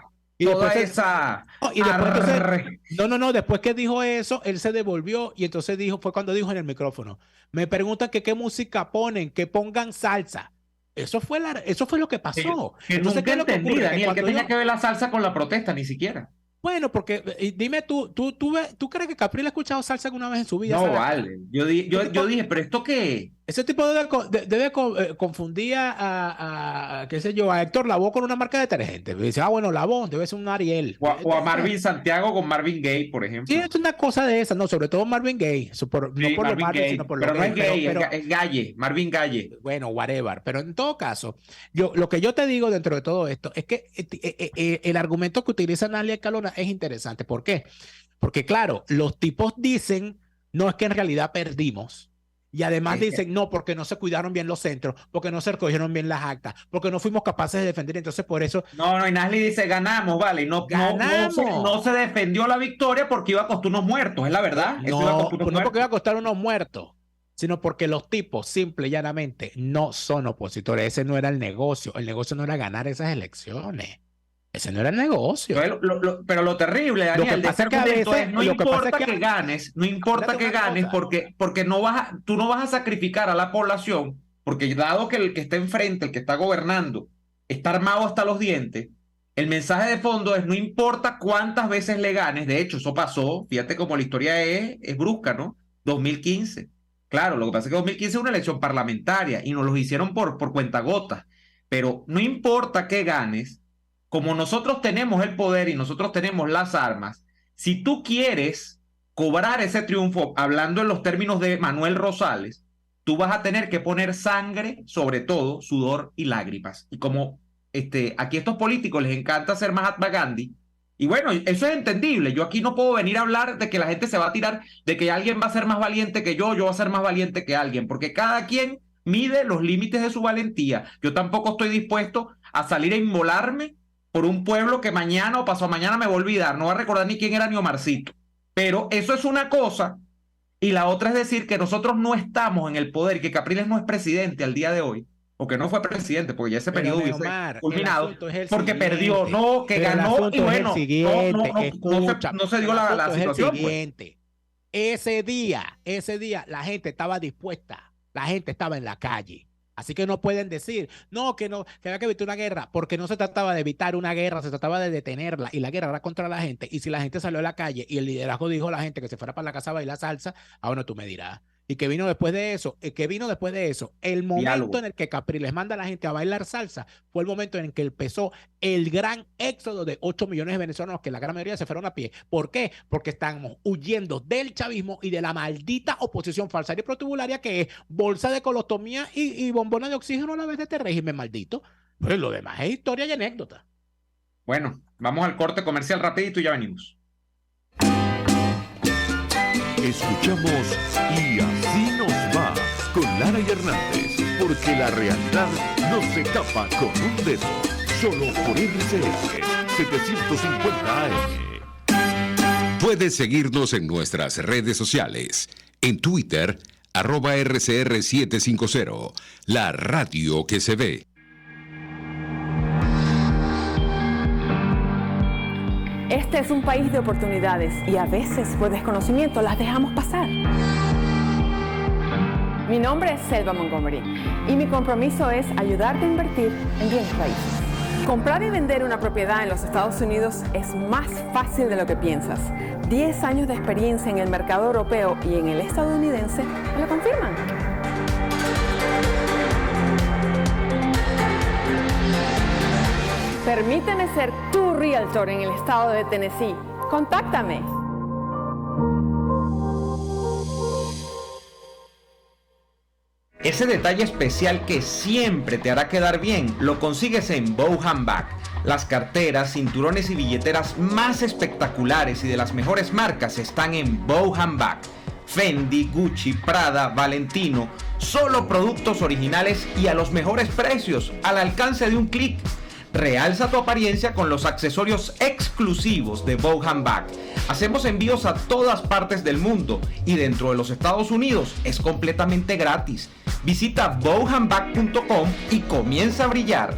Después que dijo eso, él se devolvió y entonces fue cuando dijo en el micrófono, me preguntan que qué música ponen, que pongan salsa. Eso fue lo que pasó. Que entonces, nunca entendí, Daniel, que tenía que ver la salsa con la protesta, ni siquiera. Bueno, porque dime ¿tú crees que Capriles ha escuchado salsa alguna vez en su vida? No, vale. Yo dije, ¿pero esto qué? Ese tipo debe confundir qué sé yo, a Héctor Lavoe con una marca de detergente. Dice, bueno, Lavoe debe ser un Ariel. O a Marvin Santiago con Marvin Gaye, por ejemplo. Sí, es una cosa de esa, no, sobre todo Marvin Gaye. No por los Marvin, sino por los Pero no es Gaye, es Gaye, Marvin Gaye. Bueno, whatever. Pero en todo caso, lo que yo te digo dentro de todo esto es que el argumento que utiliza Nalia Escalona es interesante. ¿Por qué? Porque, claro, los tipos dicen, no, es que en realidad perdimos. Y además dicen, no, porque no se cuidaron bien los centros, porque no se recogieron bien las actas, porque no fuimos capaces de defender, entonces por eso... No, y Nasli dice, ganamos, vale, no se defendió la victoria porque iba a costar unos muertos, es la verdad. No porque iba a costar unos muertos, sino porque los tipos, simple y llanamente, no son opositores, ese no era el negocio no era ganar esas elecciones. Ese no era el negocio. Pero lo terrible, Daniel, de ese argumento es, no importa que ganes, porque tú no vas a sacrificar a la población, porque dado que el que está enfrente, el que está gobernando, está armado hasta los dientes, el mensaje de fondo es, no importa cuántas veces le ganes, de hecho, eso pasó, fíjate cómo la historia es brusca, ¿no? 2015. Claro, lo que pasa es que 2015 es una elección parlamentaria y nos lo hicieron por cuentagotas, pero no importa que ganes, como nosotros tenemos el poder y nosotros tenemos las armas, si tú quieres cobrar ese triunfo, hablando en los términos de Manuel Rosales, tú vas a tener que poner sangre, sobre todo, sudor y lágrimas. Y como aquí a estos políticos les encanta ser Mahatma Gandhi, y bueno, eso es entendible. Yo aquí no puedo venir a hablar de que la gente se va a tirar, de que alguien va a ser más valiente que yo voy a ser más valiente que alguien, porque cada quien mide los límites de su valentía. Yo tampoco estoy dispuesto a salir a inmolarme por un pueblo que mañana o pasado mañana me va a olvidar, no va a recordar ni quién era ni Omarcito. Pero eso es una cosa, y la otra es decir que nosotros no estamos en el poder, que Capriles no es presidente al día de hoy, o que no fue presidente, porque ya ese periodo hubiese culminado, porque perdió, no, que ganó, y bueno, no se dio la situación. Ese día, la gente estaba dispuesta, la gente estaba en la calle. Así que no pueden decir, no, que había que evitar una guerra, porque no se trataba de evitar una guerra, se trataba de detenerla, y la guerra era contra la gente, y si la gente salió a la calle y el liderazgo dijo a la gente que se fuera para la casa a bailar salsa, bueno, tú me dirás. ¿Y qué vino después de eso? El momento en el que Capriles manda a la gente a bailar salsa fue el momento en el que empezó el gran éxodo de 8 millones de venezolanos, que la gran mayoría se fueron a pie. ¿Por qué? Porque estamos huyendo del chavismo y de la maldita oposición falsaria y protubularia que es bolsa de colostomía y bombona de oxígeno a la vez de este régimen maldito. Pues lo demás es historia y anécdota. Bueno, vamos al corte comercial rapidito y ya venimos. Escuchamos Y Así Nos Va con Lara y Hernández porque la realidad no se tapa con un dedo. Solo por RCR 750 AM. Puedes seguirnos en nuestras redes sociales. En Twitter, @RCR750, la radio que se ve. Este es un país de oportunidades y a veces por desconocimiento las dejamos pasar. Mi nombre es Selva Montgomery y mi compromiso es ayudarte a invertir en bienes raíces. Comprar y vender una propiedad en los Estados Unidos es más fácil de lo que piensas. 10 años de experiencia en el mercado europeo y en el estadounidense me lo confirman. Permíteme ser tu realtor en el estado de Tennessee. Contáctame. Ese detalle especial que siempre te hará quedar bien lo consigues en Bohan Bag. Las carteras, cinturones y billeteras más espectaculares y de las mejores marcas están en Bohan Bag. Fendi, Gucci, Prada, Valentino, solo productos originales y a los mejores precios, al alcance de un clic. Realza tu apariencia con los accesorios exclusivos de Bohan Bag. Hacemos envíos a todas partes del mundo y dentro de los Estados Unidos es completamente gratis. Visita bohanbag.com y comienza a brillar.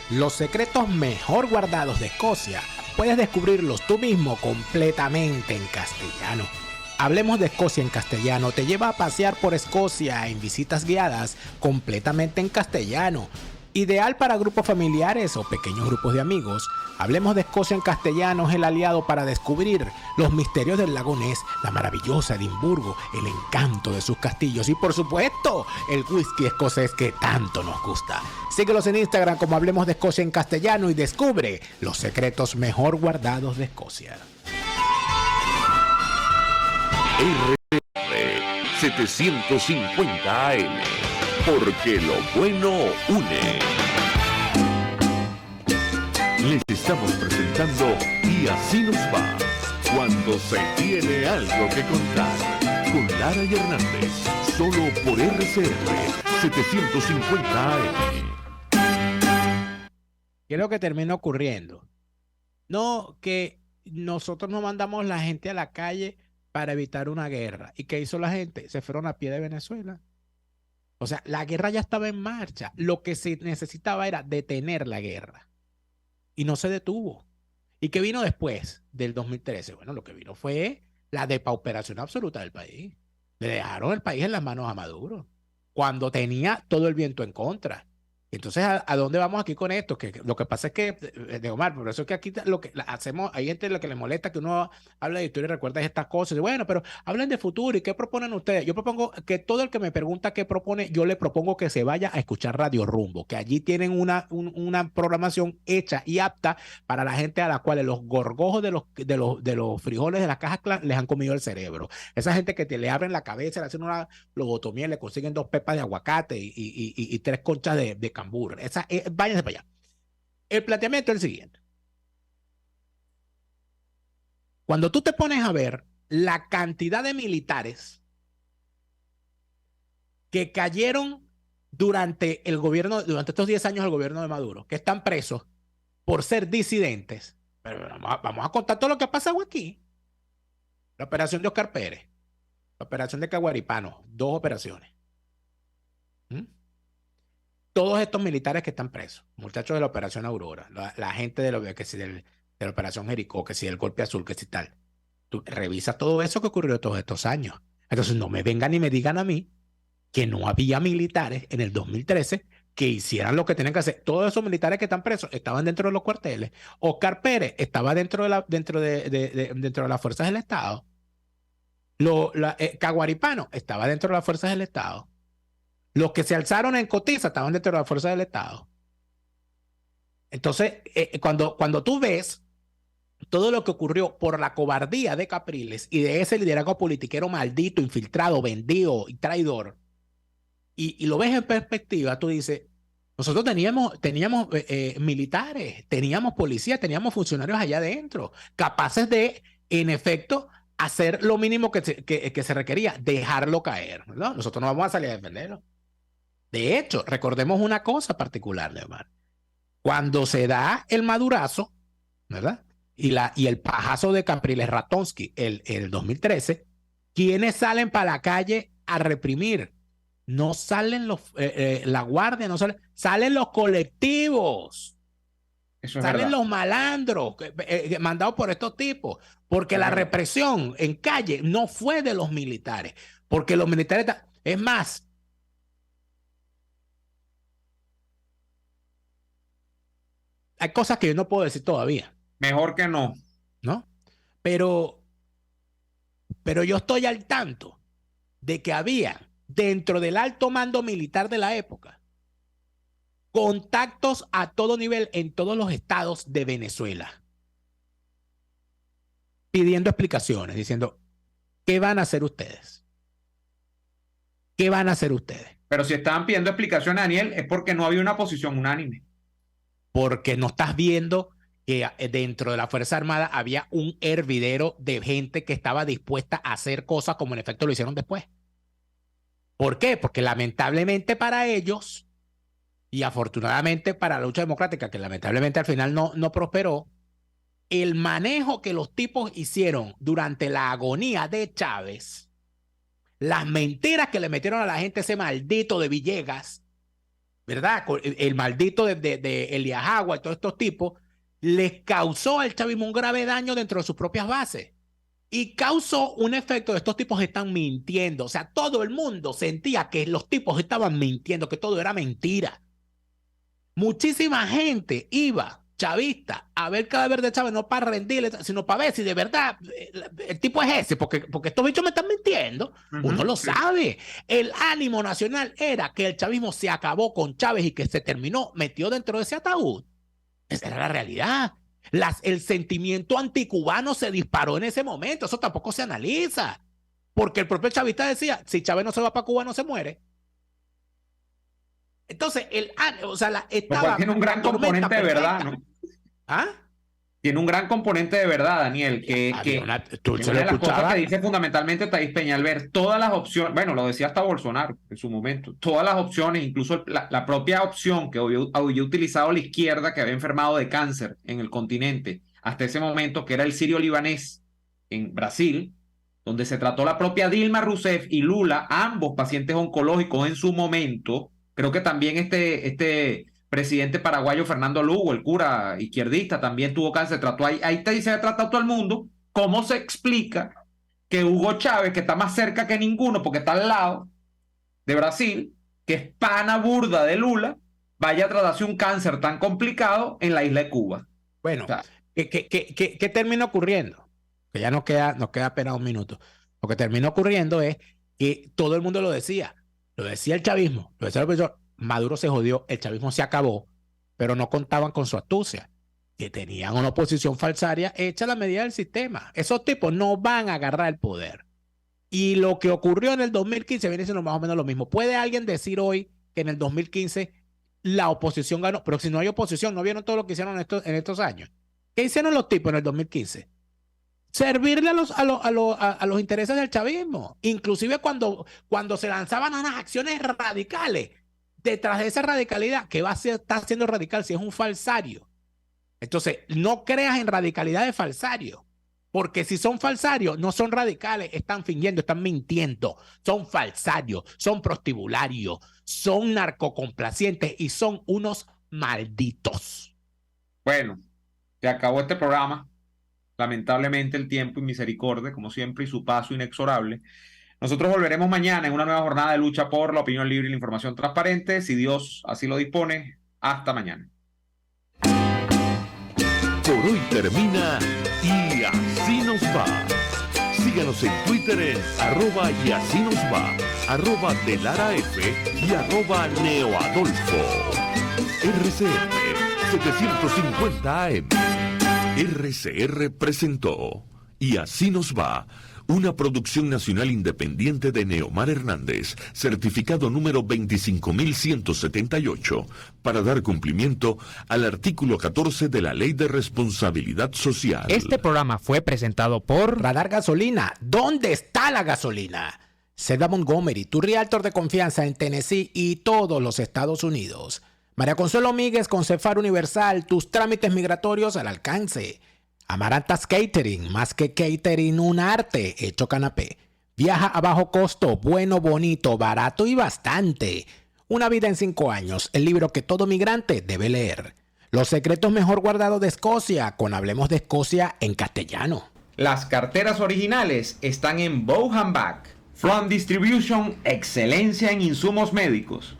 Los secretos mejor guardados de Escocia puedes descubrirlos tú mismo completamente en castellano. Hablemos de Escocia en castellano. Te lleva a pasear por Escocia en visitas guiadas completamente en castellano. Ideal para grupos familiares o pequeños grupos de amigos. Hablemos de Escocia en castellano es el aliado para descubrir los misterios del lago Ness, la maravillosa Edimburgo, el encanto de sus castillos y por supuesto el whisky escocés que tanto nos gusta. Síguelos en Instagram como Hablemos de Escocia en castellano y descubre los secretos mejor guardados de Escocia. RCR 750 AM, porque lo bueno une. Les estamos presentando Y así nos va, cuando se tiene algo que contar, con Lara y Hernández, solo por RCR 750 AM. ¿Qué es lo que termina ocurriendo? No, que nosotros no mandamos la gente a la calle para evitar una guerra. ¿Y qué hizo la gente? Se fueron a pie de Venezuela. O sea, la guerra ya estaba en marcha. Lo que se necesitaba era detener la guerra. Y no se detuvo. ¿Y qué vino después del 2013? Bueno, lo que vino fue la depauperación absoluta del país. Le dejaron el país en las manos a Maduro, cuando tenía todo el viento en contra. Entonces, ¿a dónde vamos aquí con esto? Que lo que pasa es que, de Omar, por eso es que aquí lo que hacemos, hay gente a la que le molesta que uno habla de historia y recuerda estas cosas. Y bueno, pero hablen de futuro y ¿qué proponen ustedes? Yo propongo que todo el que me pregunta qué propone, yo le propongo que se vaya a escuchar Radio Rumbo, que allí tienen una programación hecha y apta para la gente a la cual los gorgojos de los frijoles de las cajas les han comido el cerebro. Esa gente que le abren la cabeza, le hacen una lobotomía, le consiguen 2 pepas de aguacate y 3 conchas de cambur. Váyanse para allá. El planteamiento es el siguiente. Cuando tú te pones a ver la cantidad de militares que cayeron durante estos 10 años del gobierno de Maduro, que están presos por ser disidentes, pero vamos a contar todo lo que ha pasado aquí. La operación de Oscar Pérez, la operación de Caguaripano, 2 operaciones. Todos estos militares que están presos, muchachos de la Operación Aurora, la gente de la Operación Jericó, que si del Golpe Azul, que si tal. Tú revisas todo eso que ocurrió todos estos años. Entonces no me vengan y me digan a mí que no había militares en el 2013 que hicieran lo que tenían que hacer. Todos esos militares que están presos estaban dentro de los cuarteles. Oscar Pérez estaba dentro de las fuerzas del Estado. Caguaripano estaba dentro de las fuerzas del Estado. Los que se alzaron en Cotiza estaban dentro de la fuerza del Estado. Entonces, cuando tú ves todo lo que ocurrió por la cobardía de Capriles y de ese liderazgo politiquero maldito, infiltrado, vendido y traidor, y lo ves en perspectiva, tú dices, nosotros teníamos militares, teníamos policías, teníamos funcionarios allá adentro, capaces de, en efecto, hacer lo mínimo que se requería, dejarlo caer, ¿no? Nosotros no vamos a salir a defenderlo. De hecho, recordemos una cosa particular, Neomar. Cuando se da el madurazo, ¿verdad? Y el pajazo de Capriles Ratonsky el 2013, ¿quiénes salen para la calle a reprimir? No salen la guardia, no salen los colectivos. Eso es salen verdad. los malandros mandados por estos tipos, porque la represión en calle no fue de los militares, porque los militares, es más, hay cosas que yo no puedo decir todavía, Mejor que no. ¿no? Pero yo estoy al tanto de que había dentro del alto mando militar de la época contactos a todo nivel en todos los estados de Venezuela, pidiendo explicaciones, diciendo, ¿qué van a hacer ustedes? ¿Qué van a hacer ustedes? Pero si estaban pidiendo explicaciones, Daniel, es porque no había una posición unánime. Porque no estás viendo que dentro de la Fuerza Armada había un hervidero de gente que estaba dispuesta a hacer cosas como en efecto lo hicieron después. ¿Por qué? Porque lamentablemente para ellos, y afortunadamente para la lucha democrática, que lamentablemente al final no prosperó, el manejo que los tipos hicieron durante la agonía de Chávez, las mentiras que le metieron a la gente, ese maldito de Villegas, ¿verdad? El maldito de Elías Agua y todos estos tipos, les causó al chavismo un grave daño dentro de sus propias bases. Y causó un efecto de estos tipos están mintiendo. O sea, todo el mundo sentía que los tipos estaban mintiendo, que todo era mentira. Muchísima gente iba, chavista, a ver el cadáver de Chávez, no para rendirle, sino para ver si de verdad el tipo es ese, porque estos bichos me están mintiendo. Uno lo sabe. El ánimo nacional era que el chavismo se acabó con Chávez y que se terminó, metió dentro de ese ataúd. Esa era la realidad. El sentimiento anticubano se disparó en ese momento. Eso tampoco se analiza. Porque el propio chavista decía, si Chávez no se va para Cuba, no se muere. Entonces, tiene un gran componente de verdad, ¿no? ¿Ah? Tiene un gran componente de verdad, Daniel, una de las cosas que dice fundamentalmente Thais Peñalver, todas las opciones, bueno, lo decía hasta Bolsonaro en su momento, todas las opciones, incluso la propia opción que había utilizado la izquierda, que había enfermado de cáncer en el continente, hasta ese momento, que era el sirio-libanés en Brasil, donde se trató la propia Dilma Rousseff y Lula, ambos pacientes oncológicos en su momento. Creo que también este presidente paraguayo Fernando Lugo, el cura izquierdista, también tuvo cáncer. Trató ahí se ha tratado todo el mundo. ¿Cómo se explica que Hugo Chávez, que está más cerca que ninguno porque está al lado de Brasil, que es pana burda de Lula, vaya a tratarse un cáncer tan complicado en la isla de Cuba? Bueno, o sea, ¿qué termina ocurriendo? Que ya nos queda apenas un minuto. Lo que terminó ocurriendo es que todo el mundo lo decía el chavismo, lo decía el profesor, Maduro se jodió, el chavismo se acabó, pero no contaban con su astucia, que tenían una oposición falsaria hecha a la medida del sistema. Esos tipos no van a agarrar el poder. Y lo que ocurrió en el 2015 viene siendo más o menos lo mismo. ¿Puede alguien decir hoy que en el 2015 la oposición ganó? Pero si no hay oposición, ¿no vieron todo lo que hicieron en estos años? ¿Qué hicieron los tipos en el 2015? Servirle a los intereses del chavismo. Inclusive cuando se lanzaban unas acciones radicales, detrás de esa radicalidad, ¿qué va a estar siendo radical si es un falsario? Entonces, no creas en radicalidad de falsario, porque si son falsarios, no son radicales, están fingiendo, están mintiendo, son falsarios, son prostibularios, son narcocomplacientes y son unos malditos. Bueno, se acabó este programa. Lamentablemente el tiempo y misericordia, como siempre, y su paso inexorable. Nosotros volveremos mañana en una nueva jornada de lucha por la opinión libre y la información transparente, si Dios así lo dispone. Hasta mañana. Por hoy termina Y Así Nos Va. Síganos en Twitter en @YASÍNOSVA, @DeLaraF y @NeoAdolfo. RCR 750 AM. RCR presentó Y Así Nos Va, una producción nacional independiente de Neomar Hernández, certificado número 25178, para dar cumplimiento al artículo 14 de la Ley de Responsabilidad Social. Este programa fue presentado por Radar Gasolina. ¿Dónde está la gasolina? Zelda Montgomery, tu realtor de confianza en Tennessee y todos los Estados Unidos. María Consuelo Míguez con Cefar Universal, tus trámites migratorios al alcance. Amarantas Catering, más que catering, un arte hecho canapé. Viaja a bajo costo, bueno, bonito, barato y bastante. Una vida en 5 años, el libro que todo migrante debe leer. Los secretos mejor guardados de Escocia, con Hablemos de Escocia en castellano. Las carteras originales están en Bow Back. Front Distribution, excelencia en insumos médicos.